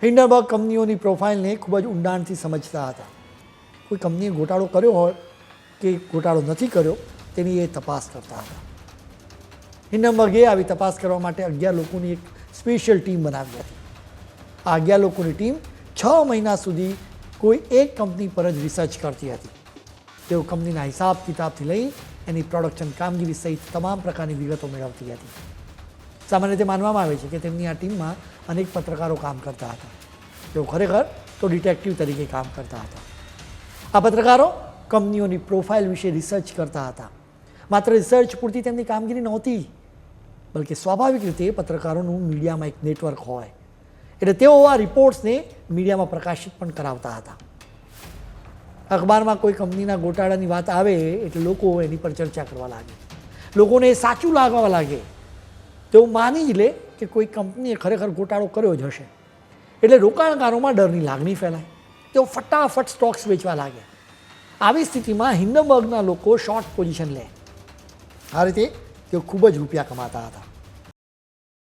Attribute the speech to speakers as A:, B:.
A: Hindenburg કંપનીઓની પ્રોફાઇલને ખૂબ જ ઊંડાણથી સમજતા હતા. કોઈ કંપનીએ ગોટાળો કર્યો હોય કે ગોટાળો નથી કર્યો તેની એ તપાસ કરતા હતા. હિન્ડનબર્ગે આવી તપાસ કરવા માટે 11 લોકોની એક સ્પેશિયલ ટીમ બનાવી હતી. આ 11 લોકોની ટીમ 6 મહિના સુધી કોઈ એક કંપની પર જ રિસર્ચ કરતી હતી. તેઓ કંપનીના હિસાબ કિતાબથી લઈ એની પ્રોડક્શન કામગીરી સહિત તમામ પ્રકારની વિગતો મેળવતી હતી. સામાન્ય રીતે માનવામાં આવે છે કે તેમની આ ટીમમાં અનેક પત્રકારો કામ કરતા હતા. તેઓ ખરેખર તો ડિટેક્ટિવ તરીકે કામ કરતા હતા. આ પત્રકારો કંપનીઓની પ્રોફાઇલ વિશે રિસર્ચ કરતા હતા. માત્ર રિસર્ચ પૂરતી તેમની કામગીરી નહોતી, બલકે સ્વાભાવિક રીતે પત્રકારોનું મીડિયામાં એક નેટવર્ક હોય એટલે તેઓ આ રિપોર્ટ્સને મીડિયામાં પ્રકાશિત પણ કરાવતા હતા. અખબારમાં કોઈ કંપનીના ગોટાળાની વાત આવે એટલે લોકો એની પર ચર્ચા કરવા લાગે. લોકોને એ સાચું લાગવા લાગે. તેઓ માની જ લે કે કોઈ કંપનીએ ખરેખર ગોટાળો કર્યો જ હશે. એટલે રોકાણકારોમાં ડરની લાગણી ફેલાય. તેઓ ફટાફટ સ્ટોક્સ વેચવા લાગે. આવી સ્થિતિમાં હિન્ડનબર્ગના લોકો શોર્ટ પોઝિશન લે. આ રીતે તેઓ ખૂબ જ રૂપિયા કમાતા હતા.